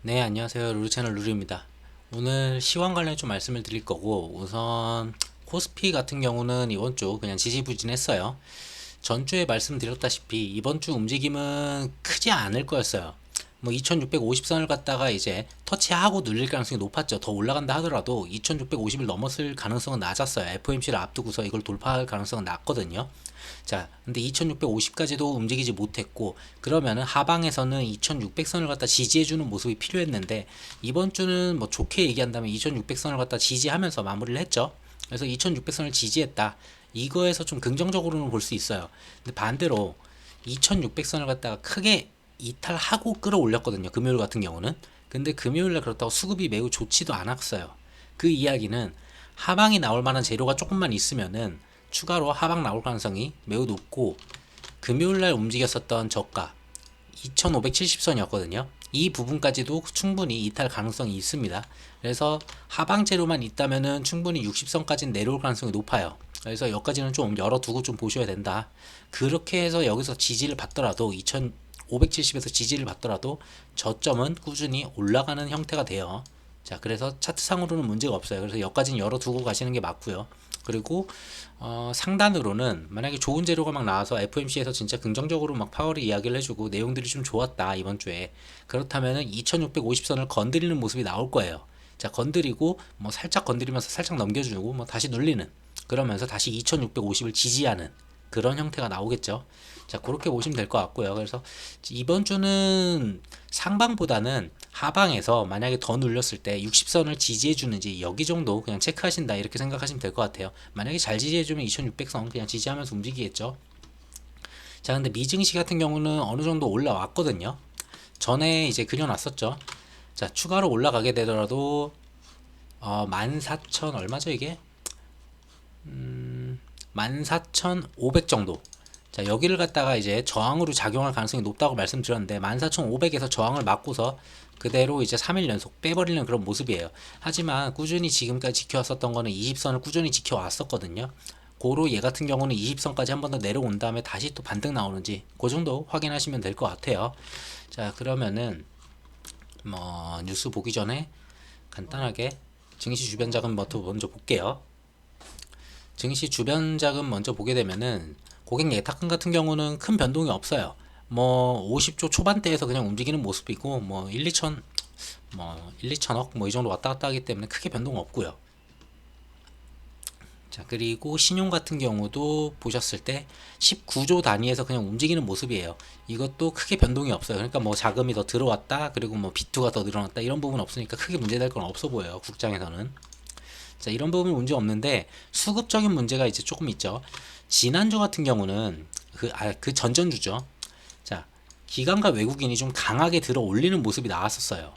네, 안녕하세요. 루루채널 루루입니다. 오늘 시황 관련 좀 말씀을 드릴 거고, 우선 코스피 같은 경우는 이번 주 그냥 지지부진했어요. 전주에 말씀드렸다시피 이번 주 움직임은 크지 않을 거였어요. 뭐 2650선을 갖다가 이제 터치하고 눌릴 가능성이 높았죠. 더 올라간다 하더라도 2650을 넘었을 가능성은 낮았어요. FOMC를 앞두고서 이걸 돌파할 가능성은 낮거든요. 자, 근데 2650까지도 움직이지 못했고, 그러면은 하방에서는 2600선을 갖다 지지해주는 모습이 필요했는데, 이번 주는 뭐 좋게 얘기한다면 2600선을 갖다 지지하면서 마무리를 했죠. 그래서 2600선을 지지했다. 이거에서 좀 긍정적으로는 볼 수 있어요. 근데 반대로 2600선을 갖다가 크게 이탈하고 끌어올렸거든요. 금요일 같은 경우는. 근데 금요일날 그렇다고 수급이 매우 좋지도 않았어요. 그 이야기는 하방이 나올 만한 재료가 조금만 있으면은 추가로 하방 나올 가능성이 매우 높고, 금요일날 움직였었던 저가 2570선이었거든요. 이 부분까지도 충분히 이탈 가능성이 있습니다. 그래서 하방 재료만 있다면은 충분히 60선까지는 내려올 가능성이 높아요. 그래서 여기까지는 좀 열어두고 좀 보셔야 된다. 그렇게 해서 여기서 지지를 받더라도 2570에서 지지를 받더라도 저점은 꾸준히 올라가는 형태가 돼요. 자, 그래서 차트상으로는 문제가 없어요. 그래서 여기까지는 열어두고 가시는 게 맞고요. 그리고 상단으로는 만약에 좋은 재료가 막 나와서 FOMC에서 진짜 긍정적으로 막 파월이 이야기를 해주고 내용들이 좀 좋았다 이번 주에, 그렇다면은 2650선을 건드리는 모습이 나올 거예요. 자, 건드리고 뭐 살짝 건드리면서 살짝 넘겨주고 뭐 다시 눌리는, 그러면서 다시 2650을 지지하는 그런 형태가 나오겠죠. 자, 그렇게 보시면 될 것 같고요. 그래서 이번 주는 상방보다는 하방에서 만약에 더 눌렸을 때 60선을 지지해 주는지 여기 정도 그냥 체크하신다 이렇게 생각하시면 될 것 같아요. 만약에 잘 지지해 주면 2600선 그냥 지지하면서 움직이겠죠. 자, 근데 미증시 같은 경우는 어느 정도 올라왔거든요. 전에 이제 그려놨었죠. 자, 추가로 올라가게 되더라도 14,000 얼마죠 이게? 14,500 정도. 자, 여기를 갖다가 이제 저항으로 작용할 가능성이 높다고 말씀드렸는데 14,500에서 저항을 맞고서 그대로 이제 3일 연속 빼버리는 그런 모습이에요. 하지만 꾸준히 지금까지 지켜왔었던 거는 20선을 꾸준히 지켜왔었거든요. 고로 얘 같은 경우는 20선까지 한 번 더 내려온 다음에 다시 또 반등 나오는지 그 정도 확인하시면 될 것 같아요. 자, 그러면은 뭐 뉴스 보기 전에 간단하게 증시 주변 자금 먼저 볼게요. 증시 주변 자금 먼저 보게 되면은 고객 예탁금 같은 경우는 큰 변동이 없어요. 뭐 50조 초반대에서 그냥 움직이는 모습이고 뭐 1, 2천 뭐 1, 2천억 뭐 이 정도 왔다 갔다 하기 때문에 크게 변동 없고요. 자, 그리고 신용 같은 경우도 보셨을 때 19조 단위에서 그냥 움직이는 모습이에요. 이것도 크게 변동이 없어요. 그러니까 뭐 자금이 더 들어왔다, 그리고 뭐 비투가 더 늘어났다 이런 부분 없으니까 크게 문제될 건 없어 보여요. 국장에서는. 자, 이런 부분 문제 없는데 수급적인 문제가 이제 조금 있죠. 지난주 같은 경우는 그 전전주죠. 자, 기관과 외국인이 좀 강하게 들어 올리는 모습이 나왔었어요.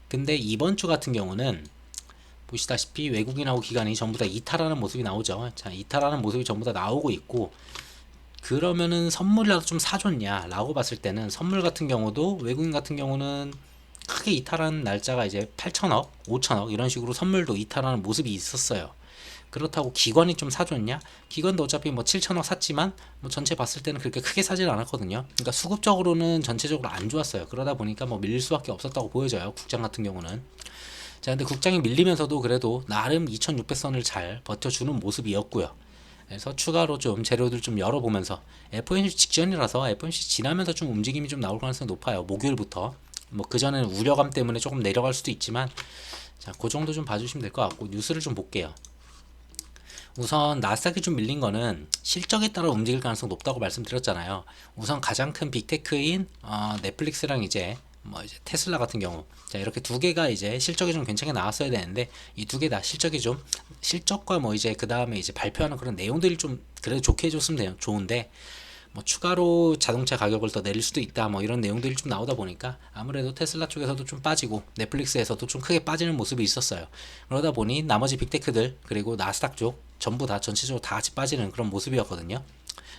근데 이번 주 같은 경우는 보시다시피 외국인하고 기관이 전부 다 이탈하는 모습이 나오죠. 자, 이탈하는 모습이 전부 다 나오고 있고, 그러면은 선물이라도 좀 사줬냐 라고 봤을 때는 선물 같은 경우도 외국인 같은 경우는 크게 이탈하는 날짜가 이제 8천억, 5천억 이런 식으로 선물도 이탈하는 모습이 있었어요. 그렇다고 기관이 좀 사줬냐? 기관도 어차피 뭐 7천억 샀지만 뭐 전체 봤을 때는 그렇게 크게 사질 않았거든요. 그러니까 수급적으로는 전체적으로 안 좋았어요. 그러다 보니까 뭐 밀릴 수밖에 없었다고 보여져요. 국장 같은 경우는. 자, 근데 국장이 밀리면서도 그래도 나름 2600선을 잘 버텨주는 모습이었고요. 그래서 추가로 좀 재료들 좀 열어보면서 FOMC 직전이라서 FOMC 지나면서 좀 움직임이 좀 나올 가능성이 높아요. 목요일부터. 뭐 그전에는 우려감 때문에 조금 내려갈 수도 있지만, 자, 그 정도 좀 봐주시면 될 것 같고 뉴스를 좀 볼게요. 우선 나스닥이 좀 밀린 거는 실적에 따라 움직일 가능성 높다고 말씀드렸잖아요. 우선 가장 큰 빅테크인 넷플릭스랑 이제 뭐 이제 테슬라 같은 경우, 자, 이렇게 두 개가 이제 실적이 좀 괜찮게 나왔어야 되는데 이 두 개 다 실적이 좀, 실적과 뭐 이제 그 다음에 이제 발표하는 그런 내용들이 좀 그래도 좋게 해줬으면 돼요. 좋은데 뭐 추가로 자동차 가격을 더 내릴 수도 있다 뭐 이런 내용들이 좀 나오다 보니까 아무래도 테슬라 쪽에서도 좀 빠지고 넷플릭스에서도 좀 크게 빠지는 모습이 있었어요. 그러다 보니 나머지 빅테크들 그리고 나스닥 쪽 전부 다 전체적으로 다 같이 빠지는 그런 모습이었거든요.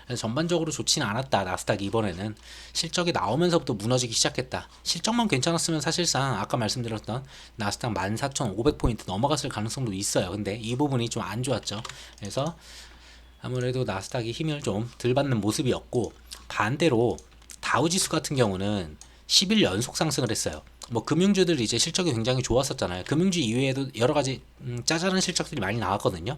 그래서 전반적으로 좋지는 않았다. 나스닥이 이번에는 실적이 나오면서부터 무너지기 시작했다. 실적만 괜찮았으면 사실상 아까 말씀드렸던 나스닥 14,500포인트 넘어갔을 가능성도 있어요. 근데 이 부분이 좀 안 좋았죠. 그래서 아무래도 나스닥이 힘을 좀 덜 받는 모습이었고, 반대로 다우지수 같은 경우는 10일 연속 상승을 했어요. 뭐 금융주들이 이제 실적이 굉장히 좋았었잖아요. 금융주 이외에도 여러 가지 짜잘한 실적들이 많이 나왔거든요.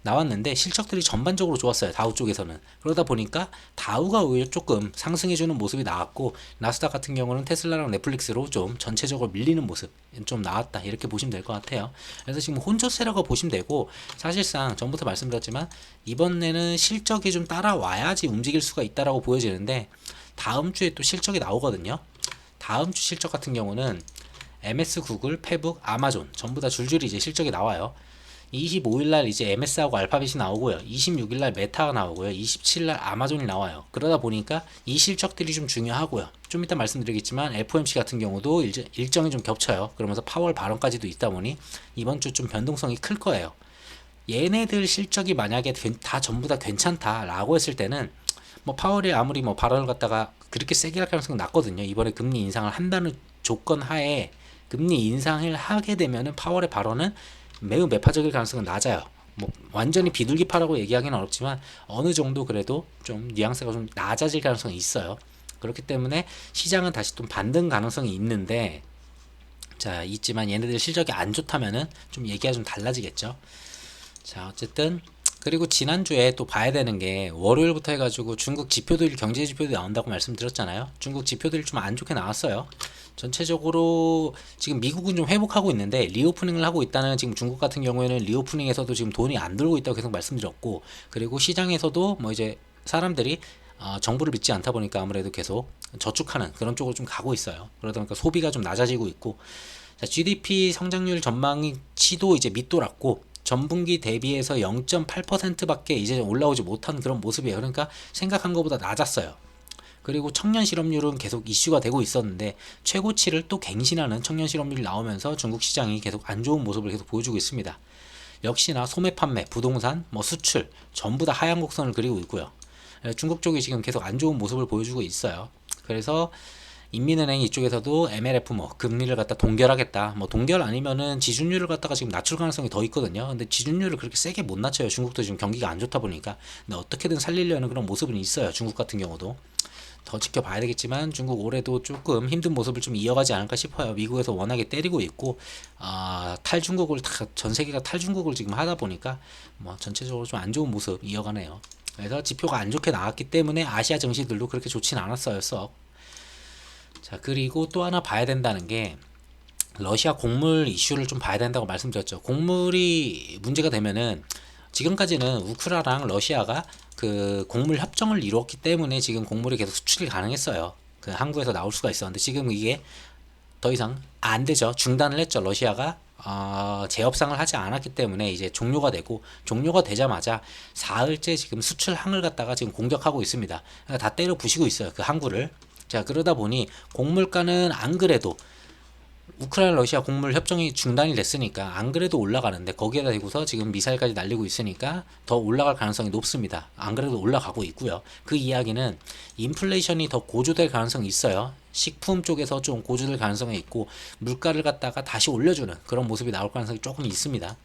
나왔는데 실적들이 전반적으로 좋았어요. 다우 쪽에서는. 그러다 보니까 다우가 오히려 조금 상승해주는 모습이 나왔고, 나스닥 같은 경우는 테슬라랑 넷플릭스로 좀 전체적으로 밀리는 모습 좀 나왔다, 이렇게 보시면 될 것 같아요. 그래서 지금 혼조세라고 보시면 되고, 사실상 전부터 말씀드렸지만 이번에는 실적이 좀 따라와야지 움직일 수가 있다라고 보여지는데, 다음 주에 또 실적이 나오거든요. 다음 주 실적 같은 경우는 MS, 구글, 페북, 아마존 전부 다 줄줄이 이제 실적이 나와요. 25일날 이제 MS하고 알파벳이 나오고요. 26일날 메타가 나오고요. 27일날 아마존이 나와요. 그러다 보니까 이 실적들이 좀 중요하고요. 좀 이따 말씀드리겠지만 FOMC 같은 경우도 일정이 좀 겹쳐요. 그러면서 파월 발언까지도 있다 보니 이번 주 좀 변동성이 클 거예요. 얘네들 실적이 만약에 다 전부 다 괜찮다라고 했을 때는 뭐 파월이 아무리 뭐 발언을 갖다가 그렇게 세게 할 가능성이 낮거든요. 이번에 금리 인상을 한다는 조건 하에 금리 인상을 하게 되면은 파월의 발언은 매우 매파적일 가능성은 낮아요. 뭐 완전히 비둘기파라고 얘기하기는 어렵지만 어느 정도 그래도 좀 뉘앙스가 좀 낮아질 가능성이 있어요. 그렇기 때문에 시장은 다시 좀 반등 가능성이 있는데, 자, 있지만 얘네들 실적이 안 좋다면은 좀 얘기가 좀 달라지겠죠. 자, 어쨌든 그리고 지난주에 또 봐야 되는 게 월요일부터 해가지고 중국 지표들, 경제 지표들이 나온다고 말씀드렸잖아요. 중국 지표들이 좀 안 좋게 나왔어요. 전체적으로 지금 미국은 좀 회복하고 있는데 리오프닝을 하고 있다는, 지금 중국 같은 경우에는 리오프닝에서도 지금 돈이 안 들고 있다고 계속 말씀드렸고, 그리고 시장에서도 뭐 이제 사람들이 정부를 믿지 않다 보니까 아무래도 계속 저축하는 그런 쪽으로 좀 가고 있어요. 그러다 보니까 소비가 좀 낮아지고 있고, 자, GDP 성장률 전망치도 이제 밑돌았고 전분기 대비해서 0.8%밖에 이제 올라오지 못한 그런 모습이에요. 그러니까 생각한 것보다 낮았어요. 그리고 청년 실업률은 계속 이슈가 되고 있었는데 최고치를 또 갱신하는 청년 실업률이 나오면서 중국 시장이 계속 안 좋은 모습을 계속 보여주고 있습니다. 역시나 소매 판매, 부동산, 뭐 수출 전부 다 하향 곡선을 그리고 있고요. 중국 쪽이 지금 계속 안 좋은 모습을 보여주고 있어요. 그래서 인민은행 이쪽에서도 MLF 뭐 금리를 갖다 동결하겠다, 뭐 동결 아니면은 지준율을 갖다가 지금 낮출 가능성이 더 있거든요. 근데 지준율을 그렇게 세게 못 낮춰요. 중국도 지금 경기가 안 좋다 보니까. 근데 어떻게든 살리려는 그런 모습은 있어요. 중국 같은 경우도 더 지켜봐야 되겠지만 중국 올해도 조금 힘든 모습을 좀 이어가지 않을까 싶어요. 미국에서 워낙에 때리고 있고, 탈중국을 전 세계가 탈중국을 지금 하다 보니까 뭐 전체적으로 좀 안 좋은 모습 이어가네요. 그래서 지표가 안 좋게 나왔기 때문에 아시아 증시들도 그렇게 좋진 않았어요, 썩. 자, 그리고 또 하나 봐야 된다는 게 러시아 곡물 이슈를 좀 봐야 된다고 말씀드렸죠. 곡물이 문제가 되면은, 지금까지는 우크라랑 러시아가 그 곡물 협정을 이루었기 때문에 지금 곡물이 계속 수출이 가능했어요. 그 한국에서 나올 수가 있었는데 지금 이게 더 이상 안 되죠. 중단을 했죠. 러시아가 재협상을 하지 않았기 때문에 이제 종료가 되고, 종료가 되자마자 사흘째 지금 수출항을 갖다가 지금 공격하고 있습니다. 다 때려 부시고 있어요. 그 항구를. 자, 그러다 보니 곡물가는 안 그래도 우크라이나 러시아 곡물 협정이 중단이 됐으니까 안 그래도 올라가는데 거기에다 대고서 지금 미사일까지 날리고 있으니까 더 올라갈 가능성이 높습니다. 안 그래도 올라가고 있고요. 그 이야기는 인플레이션이 더 고조될 가능성이 있어요. 식품 쪽에서 좀 고조될 가능성이 있고 물가를 갖다가 다시 올려주는 그런 모습이 나올 가능성이 조금 있습니다.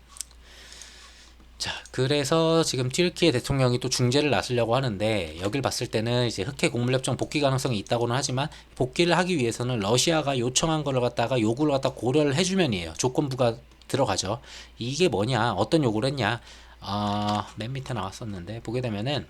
자, 그래서 지금 튀르키예 대통령이 또 중재를 나서려고 하는데, 여길 봤을 때는 이제 흑해 곡물협정 복귀 가능성이 있다고는 하지만 복귀를 하기 위해서는 러시아가 요청한 거를 갖다가 요구를 갖다 고려를 해주면이에요. 조건부가 들어가죠. 이게 뭐냐, 어떤 요구를 했냐, 맨 밑에 나왔었는데 보게 되면은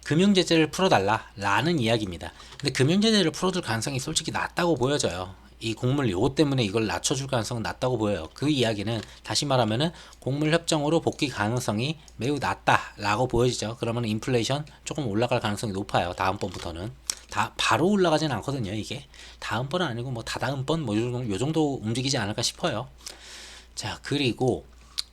금융제재를 풀어달라라는 이야기입니다. 근데 금융제재를 풀어줄 가능성이 솔직히 낮다고 보여져요. 이 곡물 요거 때문에 이걸 낮춰줄 가능성은 낮다고 보여요. 그 이야기는 다시 말하면은 곡물 협정으로 복귀 가능성이 매우 낮다라고 보여지죠. 그러면 인플레이션 조금 올라갈 가능성이 높아요. 다음번부터는 다 바로 올라가진 않거든요. 이게 다음번은 아니고 뭐 다다음번 뭐 요 정도 움직이지 않을까 싶어요. 자, 그리고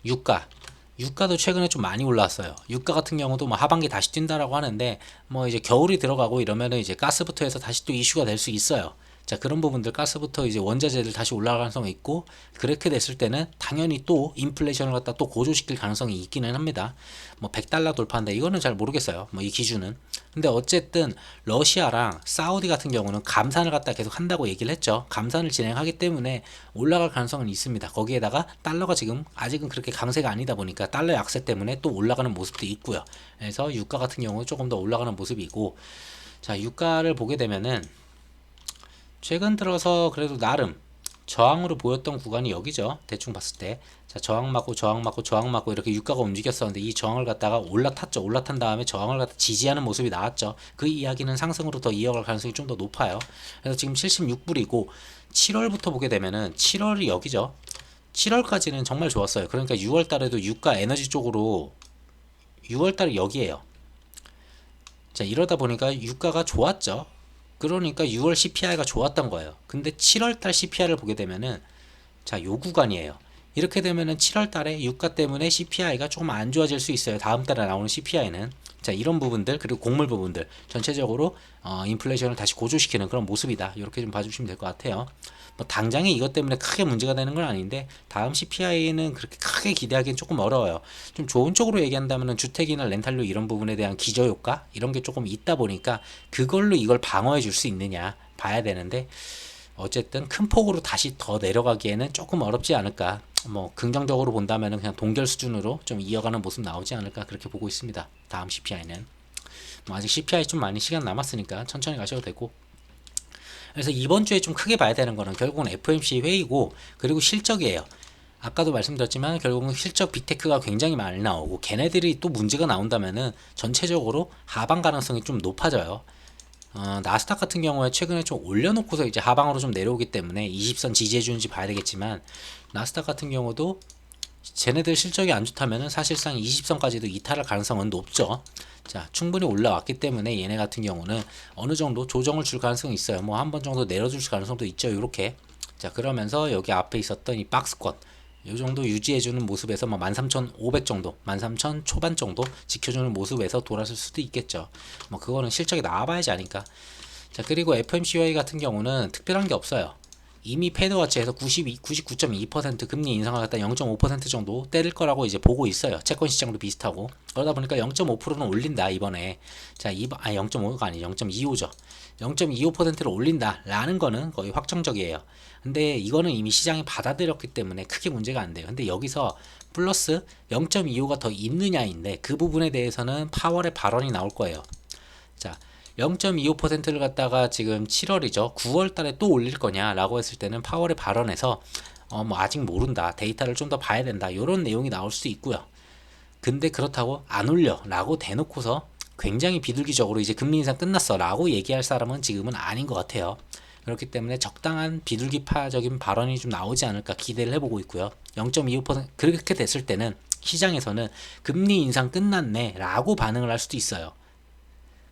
유가도 최근에 좀 많이 올라왔어요. 유가 같은 경우도 뭐 하반기 다시 뛴다라고 하는데, 뭐 이제 겨울이 들어가고 이러면은 이제 가스부터 해서 다시 또 이슈가 될 수 있어요. 자, 그런 부분들, 가스부터 이제 원자재들 다시 올라갈 가능성이 있고, 그렇게 됐을 때는 당연히 또 인플레이션을 갖다 또 고조시킬 가능성이 있기는 합니다. 뭐 100달러 돌파인데 이거는 잘 모르겠어요. 뭐 이 기준은. 근데 어쨌든 러시아랑 사우디 같은 경우는 감산을 갖다 계속 한다고 얘기를 했죠. 감산을 진행하기 때문에 올라갈 가능성은 있습니다. 거기에다가 달러가 지금 아직은 그렇게 강세가 아니다 보니까 달러 약세 때문에 또 올라가는 모습도 있고요. 그래서 유가 같은 경우는 조금 더 올라가는 모습이고, 자, 유가를 보게 되면은 최근 들어서 그래도 나름 저항으로 보였던 구간이 여기죠. 대충 봤을 때. 자, 저항 맞고 저항 맞고 저항 맞고 이렇게 유가가 움직였었는데 이 저항을 갖다가 올라탔죠. 올라탄 다음에 저항을 갖다 지지하는 모습이 나왔죠. 그 이야기는 상승으로 더 이어갈 가능성이 좀 더 높아요. 그래서 지금 76불이고 7월부터 보게 되면은 7월이 여기죠. 7월까지는 정말 좋았어요. 그러니까 6월 달에도 유가 에너지 쪽으로 6월 달에 여기에요. 자, 이러다 보니까 유가가 좋았죠. 그러니까 6월 CPI가 좋았던 거예요. 근데 7월달 CPI를 보게 되면은 자, 요 구간이에요. 이렇게 되면은 7월 달에 유가 때문에 CPI가 조금 안 좋아질 수 있어요. 다음 달에 나오는 CPI는. 자, 이런 부분들 그리고 곡물 부분들 전체적으로 인플레이션을 다시 고조시키는 그런 모습이다. 이렇게 좀 봐주시면 될 것 같아요. 뭐 당장에 이것 때문에 크게 문제가 되는 건 아닌데 다음 CPI는 그렇게 크게 기대하기는 조금 어려워요. 좀 좋은 쪽으로 얘기한다면 주택이나 렌탈료 이런 부분에 대한 기저효과 이런 게 조금 있다 보니까 그걸로 이걸 방어해 줄 수 있느냐 봐야 되는데 어쨌든 큰 폭으로 다시 더 내려가기에는 조금 어렵지 않을까. 뭐 긍정적으로 본다면 그냥 동결 수준으로 좀 이어가는 모습 나오지 않을까 그렇게 보고 있습니다. 다음 CPI는 뭐 아직 CPI 좀 많이 시간 남았으니까 천천히 가셔도 되고. 그래서 이번 주에 좀 크게 봐야 되는 거는 결국은 FOMC 회의고 그리고 실적이에요. 아까도 말씀드렸지만 결국은 실적 빅테크가 굉장히 많이 나오고 걔네들이 또 문제가 나온다면은 전체적으로 하방 가능성이 좀 높아져요. 나스닥 같은 경우에 최근에 좀 올려놓고서 이제 하방으로 좀 내려오기 때문에 20선 지지해주는지 봐야 되겠지만 나스닥 같은 경우도 쟤네들 실적이 안 좋다면은 사실상 20선까지도 이탈할 가능성은 높죠. 자, 충분히 올라왔기 때문에 얘네 같은 경우는 어느 정도 조정을 줄 가능성이 있어요. 뭐 한 번 정도 내려줄 가능성도 있죠. 이렇게. 자, 그러면서 여기 앞에 있었던 이 박스권 이 정도 유지해주는 모습에서 뭐 13,500 정도, 13,000 초반 정도 지켜주는 모습에서 돌아설 수도 있겠죠. 뭐 그거는 실적이 나와봐야지 아니까. 자, 그리고 FMCY 같은 경우는 특별한 게 없어요. 이미 패드워치에서 99.2% 금리 인상을 갖다 0.5% 정도 때릴 거라고 이제 보고 있어요. 채권 시장도 비슷하고. 그러다 보니까 0.5%는 올린다 이번에. 자, 0.5가 아니 0.25죠. 0.25%를 올린다라는 거는 거의 확정적이에요. 근데 이거는 이미 시장이 받아들였기 때문에 크게 문제가 안 돼요. 근데 여기서 플러스 0.25가 더 있느냐인데 그 부분에 대해서는 파월의 발언이 나올 거예요. 자, 0.25%를 갖다가 지금 7월이죠. 9월 달에 또 올릴 거냐라고 했을 때는 파월의 발언에서 뭐 아직 모른다. 데이터를 좀 더 봐야 된다. 이런 내용이 나올 수도 있고요. 근데 그렇다고 안 올려라고 대놓고서 굉장히 비둘기적으로 이제 금리 인상 끝났어라고 얘기할 사람은 지금은 아닌 것 같아요. 그렇기 때문에 적당한 비둘기파적인 발언이 좀 나오지 않을까 기대를 해보고 있고요. 0.25% 그렇게 됐을 때는 시장에서는 금리 인상 끝났네 라고 반응을 할 수도 있어요.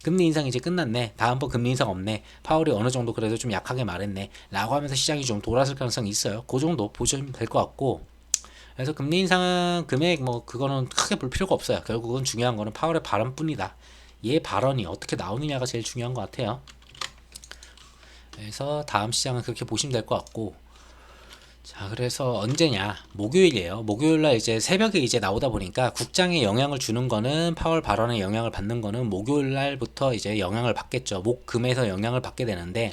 금리 인상 이제 끝났네. 다음번 금리 인상 없네. 파월이 어느 정도 그래도 좀 약하게 말했네. 라고 하면서 시장이 좀 돌아설 가능성이 있어요. 그 정도 보시면 될 것 같고. 그래서 금리 인상 금액 뭐 그거는 크게 볼 필요가 없어요. 결국은 중요한 거는 파월의 발언뿐이다. 얘 발언이 어떻게 나오느냐가 제일 중요한 것 같아요. 그래서 다음 시장은 그렇게 보시면 될 것 같고. 자, 그래서 언제냐? 목요일이에요. 목요일날 이제 새벽에 이제 나오다 보니까 국장에 영향을 주는 거는 파월 발언에 영향을 받는 거는 목요일날부터 이제 영향을 받겠죠. 목, 금에서 영향을 받게 되는데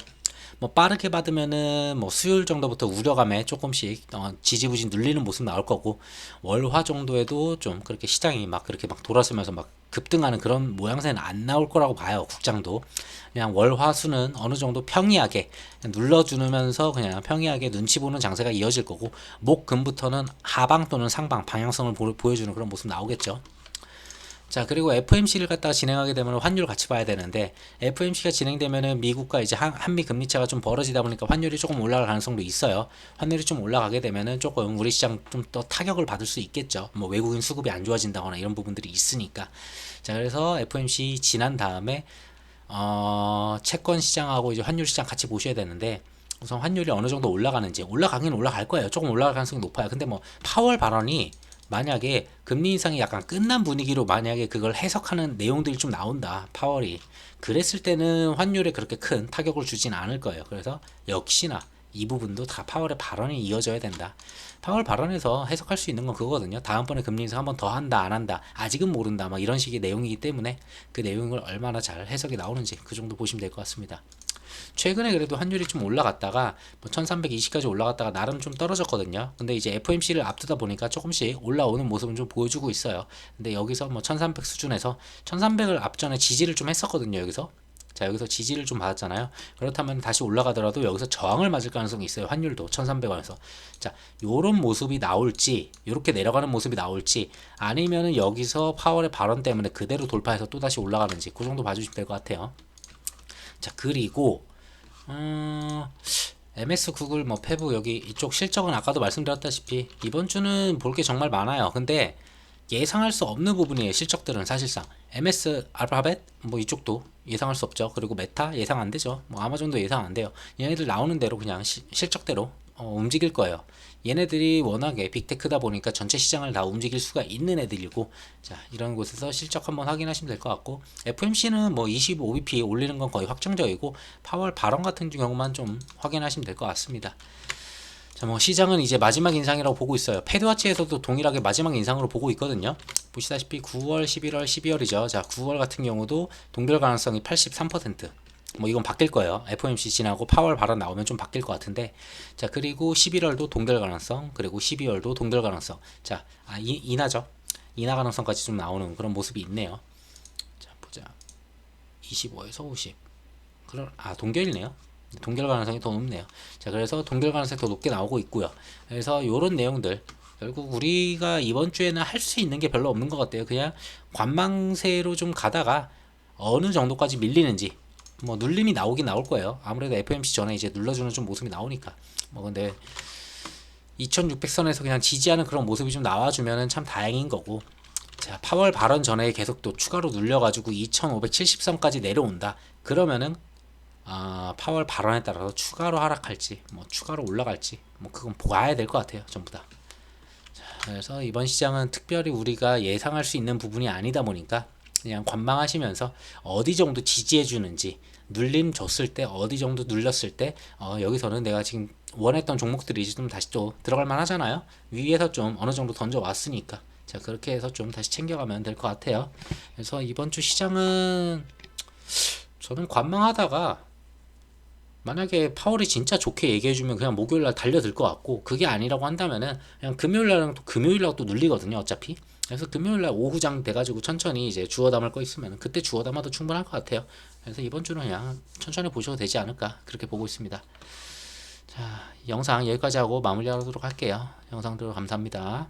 뭐 빠르게 받으면은 뭐 수요일 정도부터 우려감에 조금씩 지지부진 눌리는 모습 나올 거고 월화 정도에도 좀 그렇게 시장이 막 그렇게 막 돌아서면서 막 급등하는 그런 모양새는 안 나올 거라고 봐요. 국장도 그냥 월화수는 어느 정도 평이하게 눌러주면서 그냥 평이하게 눈치 보는 장세가 이어질 거고 목금부터는 하방 또는 상방 방향성을 보여주는 그런 모습 나오겠죠. 자, 그리고 FOMC를 갖다가 진행하게 되면 환율 같이 봐야 되는데 FOMC가 진행되면은 미국과 이제 한미 금리 차가 좀 벌어지다 보니까 환율이 조금 올라갈 가능성도 있어요. 환율이 좀 올라가게 되면은 조금 우리 시장 좀 더 타격을 받을 수 있겠죠. 뭐 외국인 수급이 안 좋아진다거나 이런 부분들이 있으니까. 자, 그래서 FOMC 지난 다음에 채권 시장하고 이제 환율 시장 같이 보셔야 되는데 우선 환율이 어느 정도 올라가는지 올라가긴 올라갈 거예요. 조금 올라갈 가능성이 높아요. 근데 뭐 파월 발언이 만약에 금리 인상이 약간 끝난 분위기로 만약에 그걸 해석하는 내용들이 좀 나온다. 파월이. 그랬을 때는 환율에 그렇게 큰 타격을 주진 않을 거예요. 그래서 역시나 이 부분도 다 파월의 발언이 이어져야 된다. 파월 발언에서 해석할 수 있는 건 그거거든요. 다음번에 금리 인상 한 번 더 한다, 안 한다. 아직은 모른다. 막 이런 식의 내용이기 때문에 그 내용을 얼마나 잘 해석이 나오는지 그 정도 보시면 될 것 같습니다. 최근에 그래도 환율이 좀 올라갔다가 뭐 1320까지 올라갔다가 나름 좀 떨어졌거든요. 근데 이제 FOMC를 앞두다 보니까 조금씩 올라오는 모습은 좀 보여주고 있어요. 근데 여기서 뭐 1300 수준에서 1300을 앞전에 지지를 좀 했었거든요. 여기서 자, 여기서 지지를 좀 받았잖아요. 그렇다면 다시 올라가더라도 여기서 저항을 맞을 가능성이 있어요. 환율도 1300원에서. 자, 요런 모습이 나올지, 요렇게 내려가는 모습이 나올지, 아니면은 여기서 파월의 발언 때문에 그대로 돌파해서 또다시 올라가는지, 그 정도 봐주시면 될 것 같아요. 자, 그리고 MS 구글 뭐 페브 여기 이쪽 실적은 아까도 말씀드렸다시피 이번 주는 볼 게 정말 많아요. 근데 예상할 수 없는 부분이에요. 실적들은 사실상 MS 알파벳 뭐 이쪽도 예상할 수 없죠. 그리고 메타 예상 안 되죠. 뭐 아마존도 예상 안 돼요. 얘네들 나오는 대로 그냥 실적대로 움직일 거예요. 얘네들이 워낙에 빅테크다 보니까 전체 시장을 다 움직일 수가 있는 애들이고, 자, 이런 곳에서 실적 한번 확인하시면 될 것 같고, FMC는 뭐 25bp 올리는 건 거의 확정적이고 파월 발언 같은 경우만 좀 확인하시면 될 것 같습니다. 자, 뭐 시장은 이제 마지막 인상이라고 보고 있어요. 패드와치에서도 동일하게 마지막 인상으로 보고 있거든요. 보시다시피 9월, 11월, 12월이죠. 자, 9월 같은 경우도 동결 가능성이 83%. 뭐 이건 바뀔 거예요. FOMC 지나고 파월 발언 나오면 좀 바뀔 것 같은데, 자, 그리고 11월도 동결 가능성, 그리고 12월도 동결 가능성. 자, 인하죠. 인하 가능성까지 좀 나오는 그런 모습이 있네요. 자, 보자. 25에서 50. 그럼 동결이네요. 동결 가능성이 더 높네요. 자, 그래서 동결 가능성이 더 높게 나오고 있고요. 그래서 요런 내용들 결국 우리가 이번 주에는 할 수 있는 게 별로 없는 것 같아요. 그냥 관망세로 좀 가다가 어느 정도까지 밀리는지, 뭐 눌림이 나오긴 나올 거예요. 아무래도 FMC 전에 이제 눌러주는 좀 모습이 나오니까. 뭐 근데 2600선에서 그냥 지지하는 그런 모습이 좀 나와주면은 참 다행인 거고. 자, 파월 발언 전에 계속 또 추가로 눌려가지고 2570선까지 내려온다. 그러면은 파월 발언에 따라서 추가로 하락할지, 뭐 추가로 올라갈지, 뭐 그건 봐야 될 것 같아요. 전부 다. 자, 그래서 이번 시장은 특별히 우리가 예상할 수 있는 부분이 아니다 보니까 그냥 관망하시면서 어디 정도 지지해 주는지, 눌림 줬을 때 어디 정도 눌렸을 때 여기서는 내가 지금 원했던 종목들이 좀 다시 또 들어갈 만 하잖아요. 위에서 좀 어느 정도 던져 왔으니까. 자, 그렇게 해서 좀 다시 챙겨가면 될 것 같아요. 그래서 이번 주 시장은 저는 관망하다가 만약에 파월이 진짜 좋게 얘기해주면 그냥 목요일날 달려들 것 같고, 그게 아니라고 한다면은 그냥 금요일날은 또 금요일날 또 눌리거든요, 어차피. 그래서 금요일날 오후장 돼가지고 천천히 이제 주워 담을 거 있으면 그때 주워 담아도 충분할 것 같아요. 그래서 이번 주는 그냥 천천히 보셔도 되지 않을까 그렇게 보고 있습니다. 자, 영상 여기까지 하고 마무리하도록 할게요. 영상 들어 감사합니다.